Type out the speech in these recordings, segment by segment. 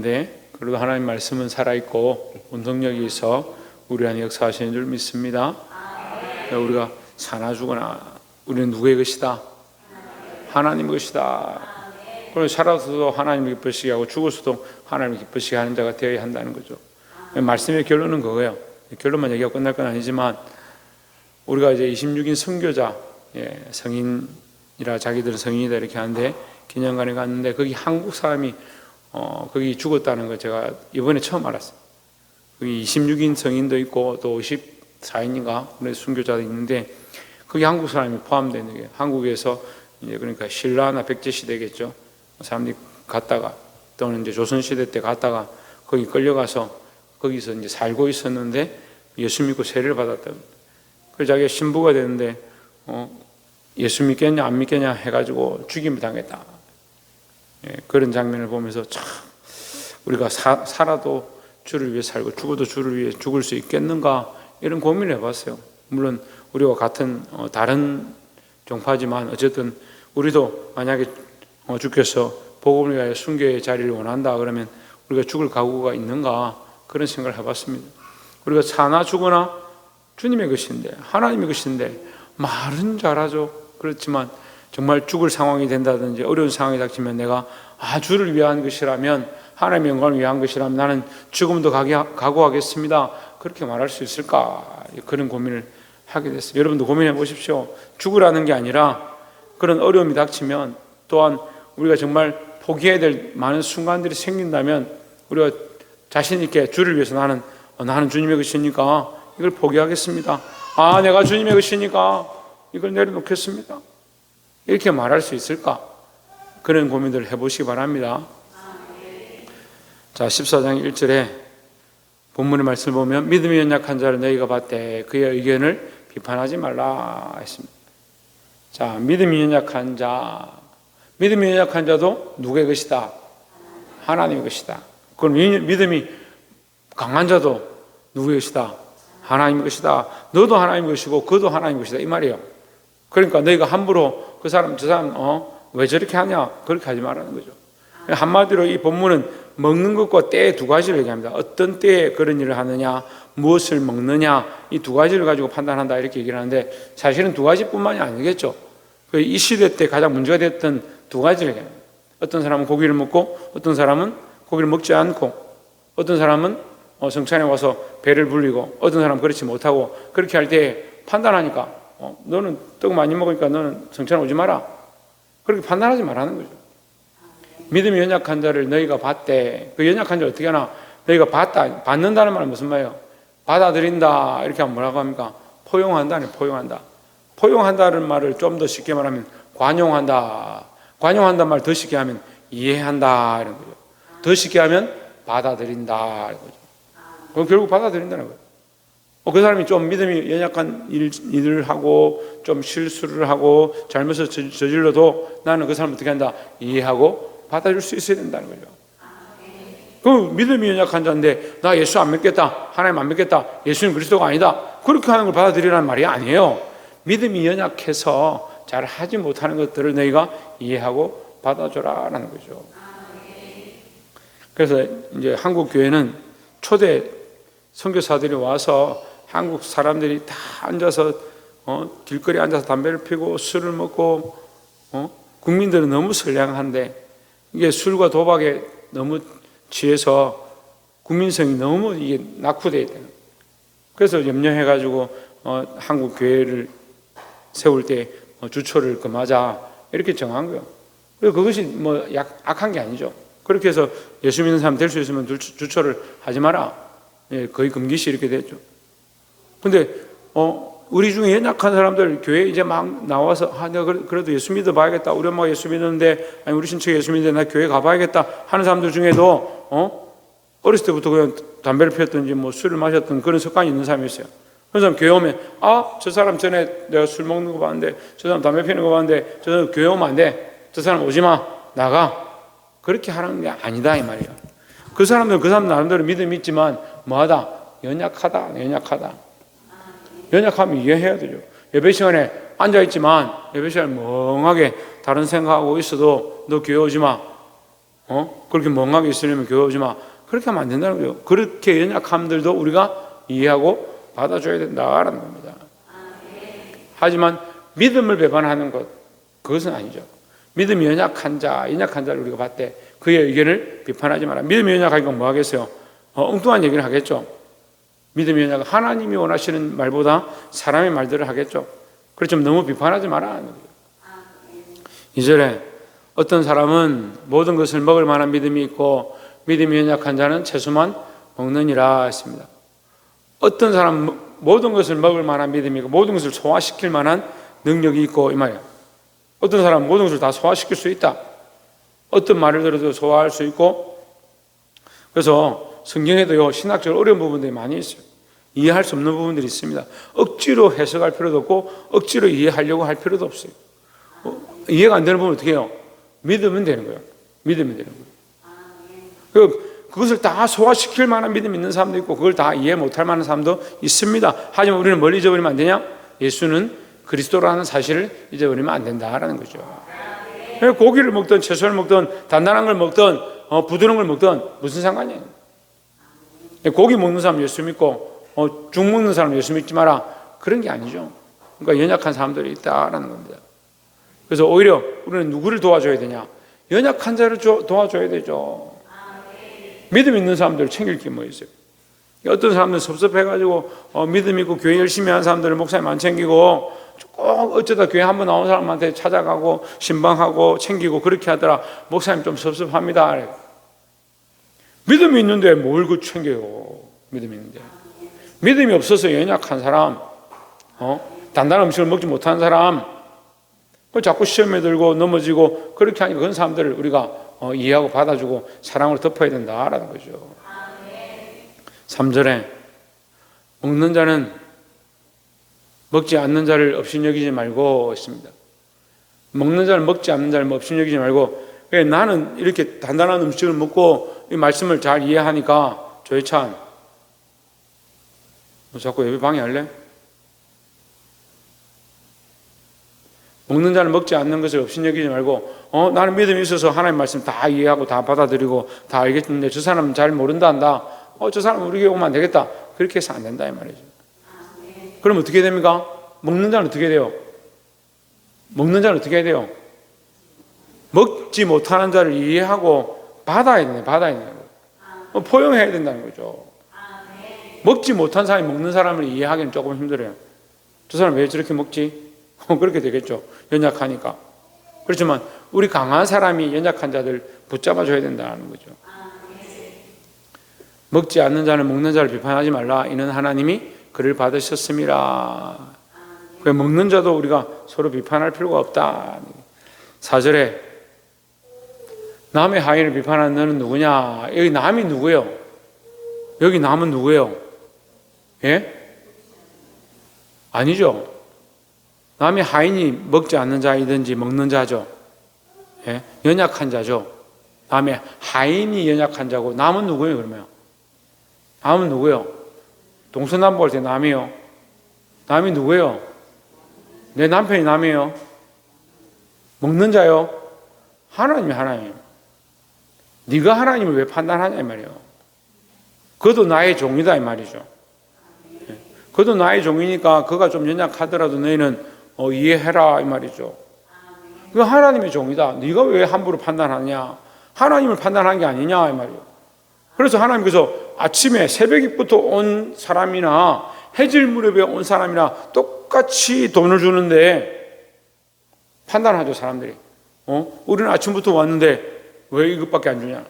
한데 그래도 하나님 말씀은 살아있고 운동력이 있어 우리 안에 역사하시는 줄 믿습니다. 우리가 사나 죽으나 우리는 누구의 것이다? 하나님의 것이다. 그리고 살아서도 하나님을 기쁘시게 하고 죽어서도 하나님을 기쁘시게 하는 자가 되어야 한다는 거죠. 말씀의 결론은 그거예요. 결론만 얘기하고 끝날 건 아니지만 우리가 이제 26인 선교자, 성인이라 자기들은 성인이다 이렇게 하는데 기념관에 갔는데 거기 한국 사람이 거기 죽었다는 거 제가 이번에 처음 알았어요. 거기 26인 성인도 있고 또 54인인가 순교자도 있는데 거기 한국 사람이 포함되는 게 한국에서 이제 그러니까 신라나 백제 시대겠죠. 사람들이 갔다가 또는 이제 조선 시대 때 갔다가 거기 끌려가서 거기서 이제 살고 있었는데 예수 믿고 세례를 받았다. 그래서 자기가 신부가 되는데 예수 믿겠냐 안 믿겠냐 해가지고 죽임을 당했다. 그런 장면을 보면서 참 우리가 살아도 주를 위해 살고 죽어도 주를 위해 죽을 수 있겠는가 이런 고민을 해봤어요. 물론 우리와 같은 다른 종파지만 어쨌든 우리도 만약에 주께서 복음을 위하여 순교의 자리를 원한다 그러면 우리가 죽을 각오가 있는가 그런 생각을 해봤습니다. 우리가 사나 죽으나 주님의 것인데 하나님의 것인데 말은 잘하죠. 그렇지만 정말 죽을 상황이 된다든지 어려운 상황이 닥치면 내가 주를 위한 것이라면 하나님의 영광을 위한 것이라면 나는 죽음도 각오하겠습니다. 그렇게 말할 수 있을까? 그런 고민을 하게 됐어요. 여러분도 고민해 보십시오. 죽으라는 게 아니라 그런 어려움이 닥치면 또한 우리가 정말 포기해야 될 많은 순간들이 생긴다면 우리가 자신 있게 주를 위해서 나는 주님의 것이니까 이걸 포기하겠습니다. 내가 주님의 것이니까 이걸 내려놓겠습니다. 이렇게 말할 수 있을까? 그런 고민들을 해보시기 바랍니다. 자, 14장 1절에 본문의 말씀을 보면 믿음이 연약한 자를 너희가 봤되 그의 의견을 비판하지 말라 했습니다. 자, 믿음이 연약한 자도 누구의 것이다? 하나님의 것이다. 그럼 믿음이 강한 자도 누구의 것이다? 하나님의 것이다. 너도 하나님의 것이고 그도 하나님의 것이다 이 말이에요. 그러니까 너희가 함부로 저 사람 왜 저렇게 하냐 그렇게 하지 말라는 거죠. 한마디로 이 본문은 먹는 것과 때 두 가지를 얘기합니다. 어떤 때에 그런 일을 하느냐, 무엇을 먹느냐 이 두 가지를 가지고 판단한다 이렇게 얘기를 하는데 사실은 두 가지뿐만이 아니겠죠. 이 시대 때 가장 문제가 됐던 두 가지를 얘기합니다. 어떤 사람은 고기를 먹고 어떤 사람은 고기를 먹지 않고 어떤 사람은 성찬에 와서 배를 불리고 어떤 사람은 그렇지 못하고 그렇게 할 때 판단하니까 너는 떡 많이 먹으니까 너는 성찬에 오지 마라 그렇게 판단하지 말라는 거죠. 믿음이 연약한 자를 너희가 봤대. 그 연약한 자를 어떻게 하나? 너희가 봤다. 받는다는 말은 무슨 말이에요? 받아들인다 이렇게 하면 뭐라고 합니까? 포용한다네. 포용한다는 말을 좀 더 쉽게 말하면 관용한다. 관용한다는 말 더 쉽게 하면 이해한다 이런 거죠. 더 쉽게 하면 받아들인다 이런 거죠. 그럼 결국 받아들인다는 거예요. 그 사람이 좀 믿음이 연약한 일을 하고 좀 실수를 하고 잘못을 저질러도 나는 그 사람을 어떻게 한다? 이해하고 받아줄 수 있어야 된다는 거죠. 그럼 믿음이 연약한 자인데 나 예수 안 믿겠다, 하나님 안 믿겠다, 예수는 그리스도가 아니다 그렇게 하는 걸 받아들이라는 말이 아니에요. 믿음이 연약해서 잘 하지 못하는 것들을 너희가 이해하고 받아줘라라는 거죠. 그래서 이제 한국 교회는 초대 선교사들이 와서 한국 사람들이 다 앉아서 길거리에 앉아서 담배를 피고 술을 먹고 국민들은 너무 선량한데 이게 술과 도박에 너무 취해서 국민성이 너무 이게 낙후되어 있다는 거예요. 그래서 염려해가지고 한국 교회를 세울 때 주초를 금하자 이렇게 정한 거예요. 그리고 그것이 악한 게 아니죠. 그렇게 해서 예수 믿는 사람 될 수 있으면 주초를 하지 마라. 거의 금기시 이렇게 됐죠. 근데 우리 중에 연약한 사람들 교회에 이제 막 나와서 내가 그래도 예수 믿어봐야겠다. 우리 엄마가 예수 믿는데 아니 우리 친척이 예수 믿는데 나 교회 가봐야겠다 하는 사람들 중에도 어렸을 때부터 그냥 담배를 피웠든지 술을 마셨던 그런 습관이 있는 사람이 있어요. 그런 사람 교회 오면 저 사람 전에 내가 술 먹는 거 봤는데 저 사람 담배 피우는 거 봤는데 저 사람 교회 오면 안 돼. 저 사람 오지 마. 나가. 그렇게 하는 게 아니다 이 말이에요. 그 사람들은 그 사람 나름대로 믿음이 있지만 뭐하다? 연약하다. 연약하면 이해해야 되죠. 예배 시간에 앉아있지만 예배 시간에 멍하게 다른 생각하고 있어도 너 교회 오지 마. 그렇게 멍하게 있으려면 교회 오지 마. 그렇게 하면 안 된다는 거예요. 그렇게 연약함들도 우리가 이해하고 받아줘야 된다라는 겁니다. 하지만 믿음을 배반하는 것, 그것은 아니죠. 믿음이 연약한 자를 우리가 봤대. 그의 의견을 비판하지 마라. 믿음이 연약하니까 뭐 하겠어요? 엉뚱한 얘기를 하겠죠. 믿음이 연약한, 하나님이 원하시는 말보다 사람의 말들을 하겠죠. 그렇지만 너무 비판하지 마라. 2절에 어떤 사람은 모든 것을 먹을 만한 믿음이 있고 믿음이 연약한 자는 채소만 먹느니라 했습니다. 어떤 사람은 모든 것을 먹을 만한 믿음이 있고 모든 것을 소화시킬 만한 능력이 있고 이 말이에요. 어떤 사람은 모든 것을 다 소화시킬 수 있다. 어떤 말을 들어도 소화할 수 있고, 그래서 성경에도요 신학적으로 어려운 부분들이 많이 있어요. 이해할 수 없는 부분들이 있습니다. 억지로 해석할 필요도 없고 억지로 이해하려고 할 필요도 없어요. 이해가 안 되는 부분은 어떻게 해요? 믿으면 되는 거예요. 믿으면 되는 거예요. 그것을 다 소화시킬 만한 믿음이 있는 사람도 있고 그걸 다 이해 못할 만한 사람도 있습니다. 하지만 우리는 뭘 잊어버리면 안 되냐? 예수는 그리스도라는 사실을 잊어버리면 안 된다라는 거죠. 고기를 먹든 채소를 먹든 단단한 걸 먹든 부드러운 걸 먹든 무슨 상관이에요? 고기 먹는 사람 예수 믿고 죽 먹는 사람 예수 믿지 마라, 그런 게 아니죠. 그러니까 연약한 사람들이 있다라는 겁니다. 그래서 오히려 우리는 누구를 도와줘야 되냐? 연약한 자를 도와줘야 되죠. 믿음 있는 사람들을 챙길 게 뭐 있어요? 어떤 사람들은 섭섭해가지고 믿음 있고 교회 열심히 하는 사람들을 목사님 안 챙기고 꼭 어쩌다 교회 한번 나온 사람한테 찾아가고 신방하고 챙기고 그렇게 하더라. 목사님 좀 섭섭합니다. 믿음이 있는데 뭘 그 챙겨요? 믿음이 있는데. 믿음이 없어서 연약한 사람, 단단한 음식을 먹지 못하는 사람, 자꾸 시험에 들고 넘어지고 그렇게 하니까 그런 사람들을 우리가 이해하고 받아주고 사랑으로 덮어야 된다라는 거죠. 3절에 먹는 자는 먹지 않는 자를 업신여기지 말고 있습니다. 먹는 자를 먹지 않는 자를 업신여기지 말고, 나는 이렇게 단단한 음식을 먹고 이 말씀을 잘 이해하니까 조혜찬 너 자꾸 예배 방해할래? 먹는 자는 먹지 않는 것을 업신여기지 말고 나는 믿음이 있어서 하나님 말씀 다 이해하고 다 받아들이고 다 알겠는데 저 사람은 잘 모른다 한다. 저 사람은 우리 교회 오면 안 되겠다. 그렇게 해서 안 된다 이 말이죠. 그럼 어떻게 됩니까? 먹는 자는 어떻게 돼요? 먹는 자는 어떻게 해야 돼요? 먹지 못하는 자를 이해하고 받아야 된다는 거예요. 포용해야 된다는 거죠. 먹지 못한 사람이 먹는 사람을 이해하기는 조금 힘들어요. 저 사람 왜 저렇게 먹지? 그렇게 되겠죠. 연약하니까. 그렇지만 우리 강한 사람이 연약한 자들 붙잡아줘야 된다는 거죠. 먹지 않는 자는 먹는 자를 비판하지 말라. 이는 하나님이 그를 받으셨음이라. 먹는 자도 우리가 서로 비판할 필요가 없다. 4절에 남의 하인을 비판하는 너는 누구냐? 여기 남이 누구예요? 여기 남은 누구예요? 예? 아니죠. 남의 하인이 먹지 않는 자이든지 먹는 자죠. 예? 연약한 자죠. 남의 하인이 연약한 자고 남은 누구예요 그러면? 남은 누구예요? 동서남북 할 때 남이요. 남이 누구예요? 내 남편이 남이에요. 먹는 자요. 하나님이 하나님. 네가 하나님을 왜 판단하냐 이 말이에요. 그도 나의 종이다 이 말이죠. 그도 나의 종이니까 그가 좀 연약하더라도 너희는 이해해라 이 말이죠. 그 하나님의 종이다. 네가 왜 함부로 판단하냐? 하나님을 판단한 게 아니냐 이 말이에요. 그래서 하나님께서 아침에 새벽부터 온 사람이나 해질 무렵에 온 사람이나 똑같이 돈을 주는데 판단하죠 사람들이. 우리는 아침부터 왔는데 왜 이것밖에 안 주냐?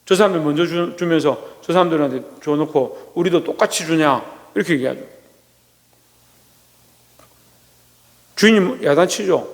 저 사람들 먼저 주면서 저 사람들한테 줘놓고 우리도 똑같이 주냐? 이렇게 얘기하죠. 주인이 야단치죠.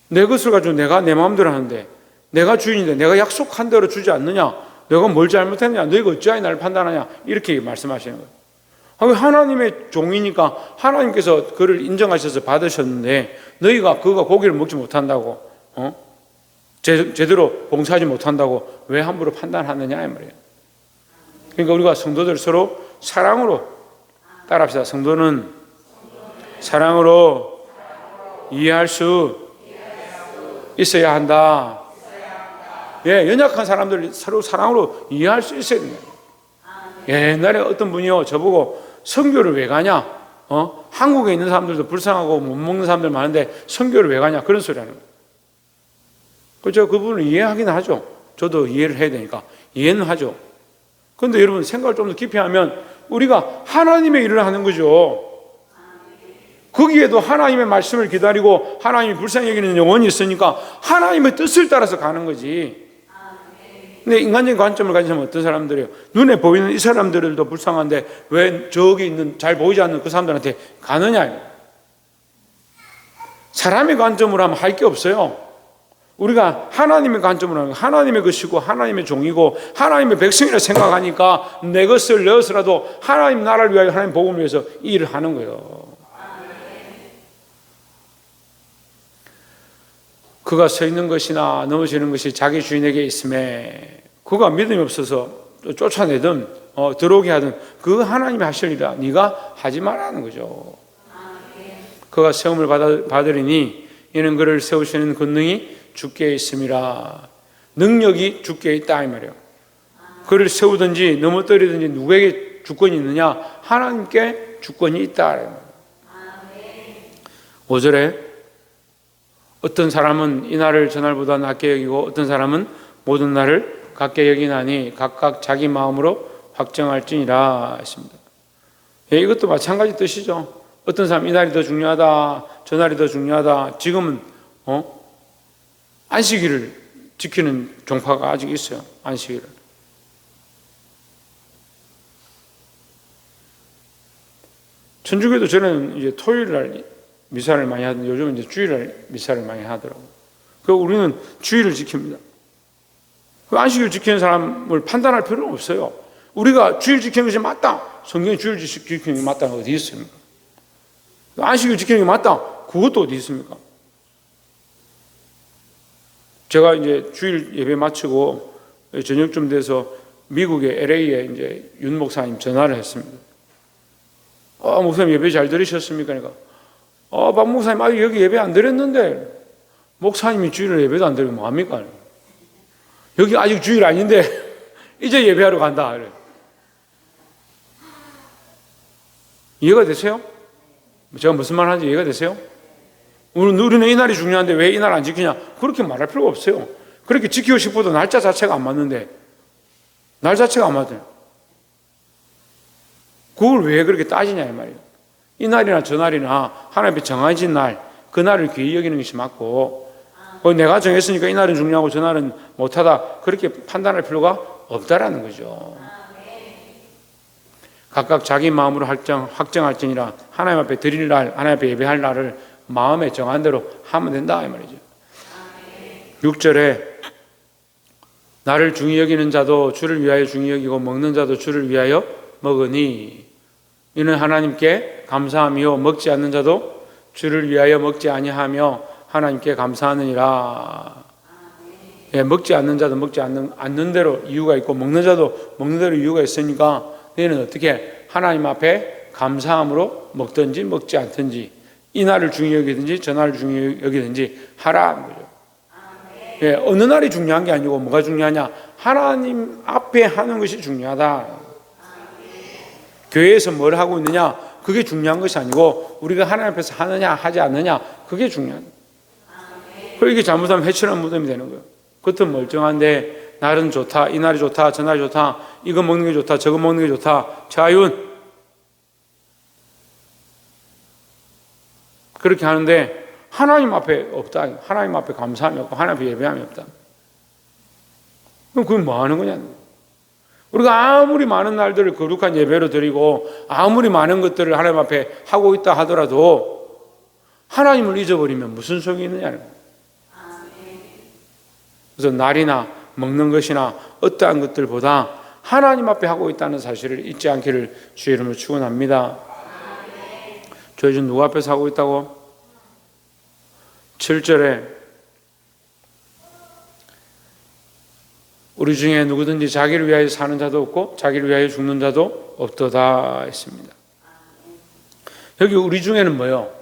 내 것을 가지고 내가 내 마음대로 하는데 내가 주인인데 내가 약속한 대로 주지 않느냐? 내가 뭘 잘못했느냐? 너희가 어찌하여 나를 판단하냐? 이렇게 말씀하시는 거예요. 하나님의 종이니까 하나님께서 그를 인정하셔서 받으셨는데 너희가 그가 고기를 먹지 못한다고 제대로 봉사하지 못한다고 왜 함부로 판단하느냐 이 말이에요. 그러니까 우리가 성도들 서로 사랑으로 따라합시다. 성도는 사랑으로 이해할 수 있어야 한다. 연약한 사람들 서로 사랑으로 이해할 수 있어야 된다. 옛날에 어떤 분이요 저보고 선교를 왜 가냐? 한국에 있는 사람들도 불쌍하고 못 먹는 사람들 많은데 선교를 왜 가냐? 그런 소리 하는 거예요. 그렇죠? 그분을 이해하긴 하죠. 저도 이해를 해야 되니까 이해는 하죠. 그런데 여러분 생각을 좀 더 깊이 하면 우리가 하나님의 일을 하는 거죠. 거기에도 하나님의 말씀을 기다리고 하나님이 불쌍히 여기는 영혼이 있으니까 하나님의 뜻을 따라서 가는 거지. 근데 인간적인 관점을 가지면 어떤 사람들이에요? 눈에 보이는 이 사람들도 불쌍한데 왜 저기 있는 잘 보이지 않는 그 사람들한테 가느냐? 사람의 관점으로 하면 할 게 없어요. 우리가 하나님의 관점으로 하면 하나님의 것이고 하나님의 종이고 하나님의 백성이라 생각하니까 내 것을 내어서라도 하나님 나라를 위하여 하나님 복음을 위해서 이 일을 하는 거예요. 그가 서 있는 것이나 넘어지는 것이 자기 주인에게 있음에 그가 믿음이 없어서 쫓아내든 들어오게 하든 그 하나님이 하실 일이라 네가 하지 말라는 거죠. 그가 세움을 받으리니 이는 그를 세우시는 권능이 주께 있음이라. 능력이 주께 있다 이 말이에요. 그를 세우든지 넘어뜨리든지 누구에게 주권이 있느냐? 하나님께 주권이 있다. 5절에 어떤 사람은 이 날을 저날보다 낮게 여기고 어떤 사람은 모든 날을 같게 여기나니 각각 자기 마음으로 확정할지니라 했습니다. 이것도 마찬가지 뜻이죠. 어떤 사람 이 날이 더 중요하다, 저 날이 더 중요하다. 지금은 안식일을 지키는 종파가 아직 있어요. 안식일을. 천주교도 전에는 이제 토요일 날 미사를 많이 하던데 요즘은 이제 주일날 미사를 많이 하더라고요. 그리고 우리는 주일을 지킵니다. 그 안식일 지키는 사람을 판단할 필요는 없어요. 우리가 주일 지키는 것이 맞다. 성경에 주일 지키는 게 맞다는 어디 있습니까? 안식일 지키는 게 맞다. 그것도 어디 있습니까? 제가 이제 주일 예배 마치고 저녁쯤 돼서 미국의 LA에 이제 윤 목사님 전화를 했습니다. 목사님 예배 잘 들으셨습니까? 그러니까 박 목사님 아직 여기 예배 안 드렸는데 목사님이 주일을 예배도 안 드리면 뭐합니까? 여기 아직 주일 아닌데 이제 예배하러 간다. 그래. 이해가 되세요? 제가 무슨 말 하는지 이해가 되세요? 우리는 이 날이 중요한데 왜 이 날 안 지키냐? 그렇게 말할 필요가 없어요. 그렇게 지키고 싶어도 날짜 자체가 안 맞는데 날 자체가 안 맞아요. 그걸 왜 그렇게 따지냐 이 말이에요. 이 날이나 저 날이나 하나님이 정해진 날, 그 날을 귀히 여기는 것이 맞고 내가 정했으니까 이 날은 중요하고 저 날은 못하다 그렇게 판단할 필요가 없다라는 거죠. 각각 자기 마음으로 확정할지니라. 하나님 앞에 드릴 날, 하나님 앞에 예배할 날을 마음에 정한 대로 하면 된다 이 말이죠. 6절에 나를 중히 여기는 자도 주를 위하여 중히 여기고 먹는 자도 주를 위하여 먹으니 이는 하나님께 감사하며 먹지 않는 자도 주를 위하여 먹지 아니하며 하나님께 감사하느니라. 먹지 않는 자도 먹지 않는 대로 이유가 있고 먹는 자도 먹는 대로 이유가 있으니까 너희는 어떻게 하나님 앞에 감사함으로 먹든지 먹지 않든지 이 날을 중히 여기든지 저 날을 중히 여기든지 하라는 거죠. 어느 날이 중요한 게 아니고 뭐가 중요하냐? 하나님 앞에 하는 것이 중요하다. 교회에서 뭘 하고 있느냐? 그게 중요한 것이 아니고 우리가 하나님 앞에서 하느냐 하지 않느냐 그게 중요한. 그리고 이게 잘못하면 해치는 무덤이 되는 거예요. 겉은 멀쩡한데 날은 좋다, 이 날이 좋다, 저 날이 좋다, 이거 먹는 게 좋다, 저거 먹는 게 좋다, 자윤 그렇게 하는데 하나님 앞에 없다. 하나님 앞에 감사함이 없고 하나님 앞에 예배함이 없다. 그럼 그건 뭐 하는 거냐? 우리가 아무리 많은 날들을 거룩한 예배로 드리고 아무리 많은 것들을 하나님 앞에 하고 있다 하더라도 하나님을 잊어버리면 무슨 소용이 있느냐는 거예요. 그래서 날이나 먹는 것이나 어떠한 것들보다 하나님 앞에 하고 있다는 사실을 잊지 않기를 주의 이름으로 축원합니다. 저희 지금 누구 앞에서 하고 있다고? 7절에 우리 중에 누구든지 자기를 위하여 사는 자도 없고 자기를 위하여 죽는 자도 없도다 했습니다. 여기 우리 중에는 뭐요?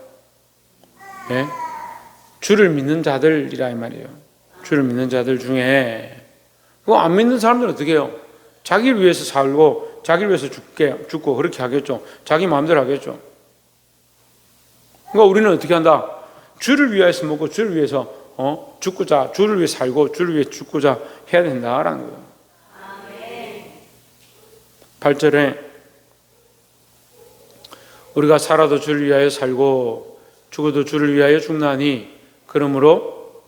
주를 믿는 자들이라 이 말이에요. 주를 믿는 자들 중에 그거 안 믿는 사람들은 어떻게 해요? 자기를 위해서 살고 자기를 위해서 죽고 그렇게 하겠죠. 자기 마음대로 하겠죠. 그러니까 우리는 어떻게 한다? 주를 위해서 먹고 주를 위해서 죽고자, 주를 위해 살고 주를 위해 죽고자 해야 된다라는 거예요. 8절에 우리가 살아도 주를 위하여 살고 죽어도 주를 위하여 죽나니 그러므로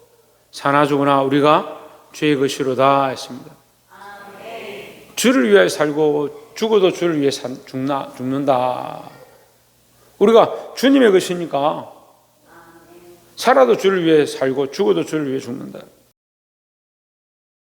사나 죽으나 우리가 주의 것이로다 했습니다. 주를 위하여 살고 죽어도 주를 위해 죽는다. 우리가 주님의 것이니까 살아도 주를 위해 살고 죽어도 주를 위해 죽는다.